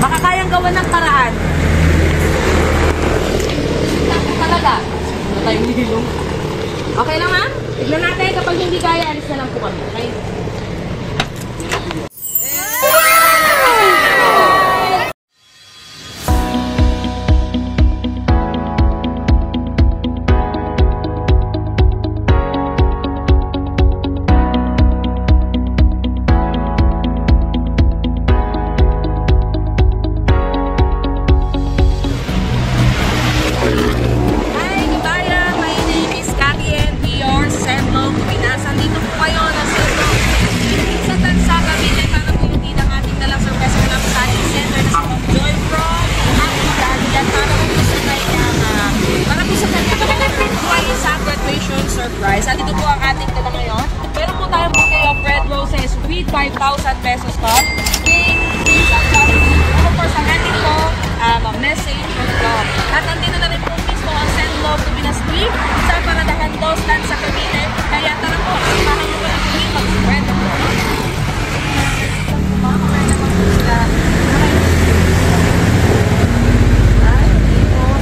Baka kayang gawa ng paraan. Talaga. Wala tayong nilong. Okay lang, ma'am? Tignan natin. Kapag hindi kaya, alis na lang po kami. Okay? Surprise. At ito po ang ating dala ngayon. Meron po tayong bouquet of red roses with 5,000 pesos cost. Cake, peace, at coffee. Of course, ang ating po, message of love. At nandito na rin po mismo ang Send Love to Pinas Street sa Paradahan Dos Land sa Cavite. Kaya tara po, samahan mo po lang kami mag-spread the love.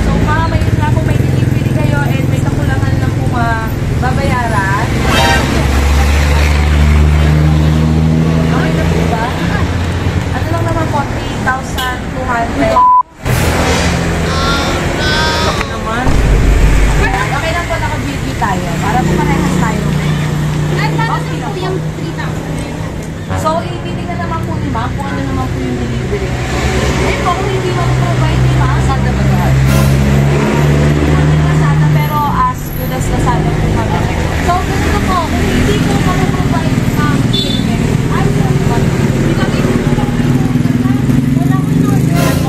So, may na po may delivery kayo and may kakulangan lang po babayaran. Okay na po ba? Ano lang naman po, 3,200. Okay naman. Okay lang po, naka-video tayo. Para po parehas tayo. At okay na po yung 3,000. So, ibibigyan naman po ni ma'am kung ano naman po yung delivery. Eh po, kung hindi mo provide ni ma'am, saan na ba lahat? Hindi mo din Lazada, pero as good as Lazada po kami. So, ganito po, kung hindi po provide ni ma'am, ay, hindi kami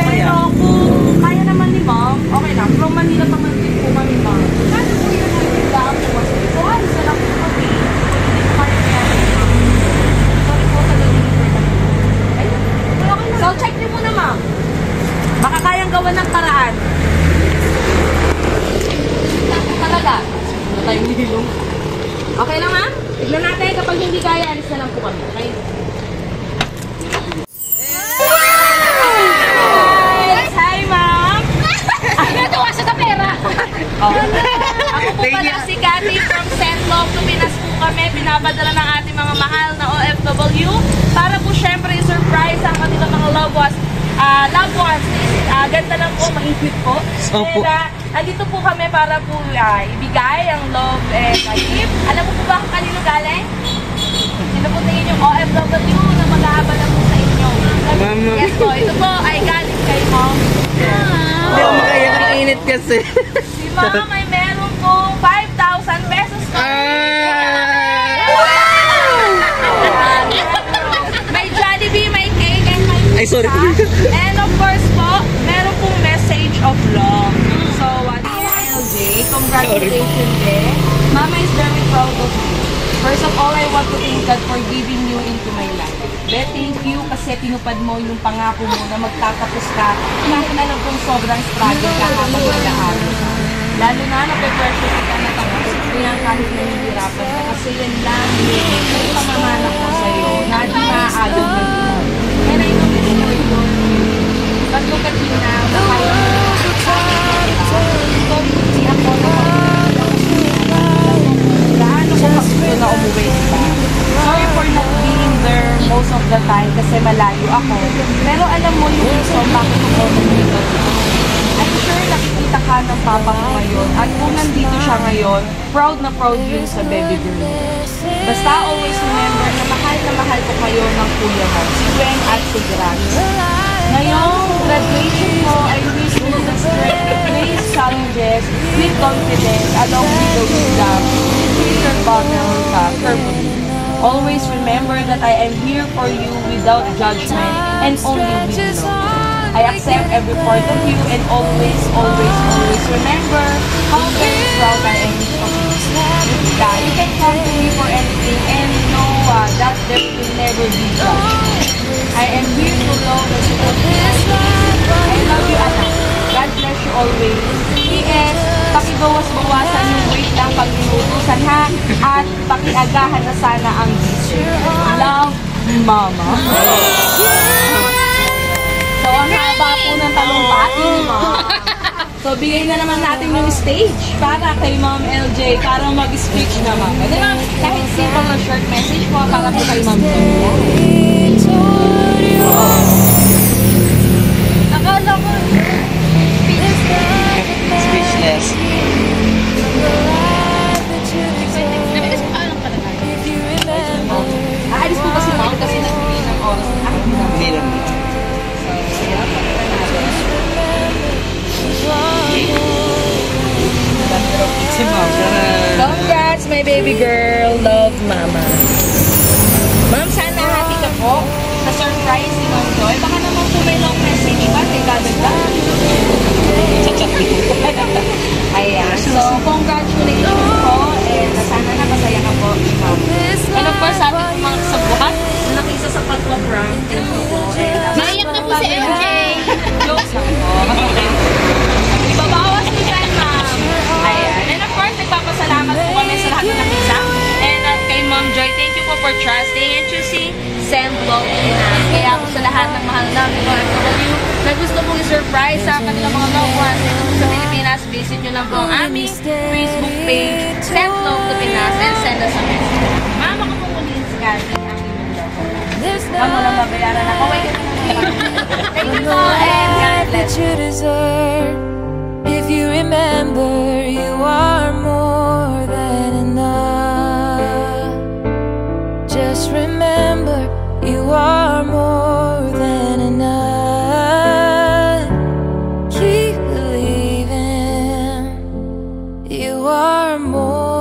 pero kung kaya naman ni ma'am, okay lang. From Manila pa man din po kami ma'am. Kano po yun ang biglaan po kasi? So, ano sa lang po kami? Hindi po kami sorry po sa delivery. So, check niyo muna ma'am. Baka kayang gawa ng paraan. Talaga. Wala tayong nilong. Okay lang ma'am? Tignan natin. Kapag hindi kaya, alis na lang po kami. Okay? Hi ma'am! Natuwa sa pera. Ako po pala si Cathy from Send Love to Pinas po kami. Pinapadala ng ating mga mahal na OFW para po syempre surprise ang kanilang mga loved ones. Ganda lang po, mahigpit po. Kaya, andito po kami para po ibigay ang love and gift. Alam mo po ba kung kanino galing? Sino po tingin yung OFW na mag-aabal na po sa inyo? Yes po, ito po ay galing kay mom. Hindi ako makaya ng init kasi. Si mom ay meron pong 5,000 pesos ko. May Jollibee, may cake, and may Ay, sorry. And of course po, meron pong message of love. So, LJ, congratulations eh. Mama is very proud of you. First of all, I want to thank God for giving you into my life. Beth, thank you kasi tinupad mo yung pangako mo na magtatapos ka kahit alam kong sobrang struggle ka habang nag-aaral. Lalo na nape-pressure ka na tapos yan kahit nahihirapan ka kasi yan lang yung pamamana ko sa'yo na di maaagaw na din. And I know this for you. But look at you now. So, hindi ako gaano ko gusto na umuwi, diba? Sorry for not being there most of the time kasi malayo ako. Pero alam mo yung reason bakit ako nandito. I'm sure nakikita ka ng papa ko ngayon. At kung nandito siya ngayon, proud na proud yun sa baby girl. Basta always remember na mahal ko kayo ng kuya mo, si Gwen at si Grace. Ngayong graduation mo, I wish you the strength to face challenges with confidence along with the wisdom. Keep your battle carefully. Always remember that I am here for you without judgment and only with love. I accept every part of you and always remember how very proud I am of you. Yeah, you can come to me for anything and know that there will never be judgment. I am here to love and support you. I love you, anak. God bless you always. P.S. Pakibawas-bawasan yung weight lang pag inuutusan ha. At pakiagahan na sana ang gising. Love, Mama. So, ang So, bigay na naman natin yung stage para kay Ma'am LJ para mag-speech naman. Pwede ba? Kahit simple na short message po para po kay Ma'am LJ. Akala ko, Speechless. Nabigas ko alam pala tayo. aalis po kasi Ma'am kasi nagbibigay ng oras. Hindi lang. Si Ma'am. Congrats, my baby girl. Love, Mama. Ma'am, sana happy ka po sa surprise ni Ma'am Joy. Baka naman po may long message pa. Dadagdag. Ayan. So, congratulations po. And sana napasaya ka po, Ma'am. And of course, sabi ko mga sa buhat na nakisa sa pagpa-prank. Naiyak na po si MJ. Jokes lang po. Ibabawas ni Jan, Ma'am. Ayan. And of course, nagpapasalamat po kami sa lahat na nakisa. And kay Ma'am Joy, thank you po for trusting and choosing Send Love Pinas. Kaya po sa lahat ng mahal namin mga FW na gusto pong i-surprise sa kanilang mga loved ones sa Pilipinas, visit nyo lang po ang aming Facebook page, Send Love to Pinas, and send us a message. Mama ko po muli si Cathy, ang inyong love. Mama lang babayaran ako. Wait, thank you po, and God bless you. If you remember, you are more than enough. Just remember, you are more than enough. Keep believing, you are more.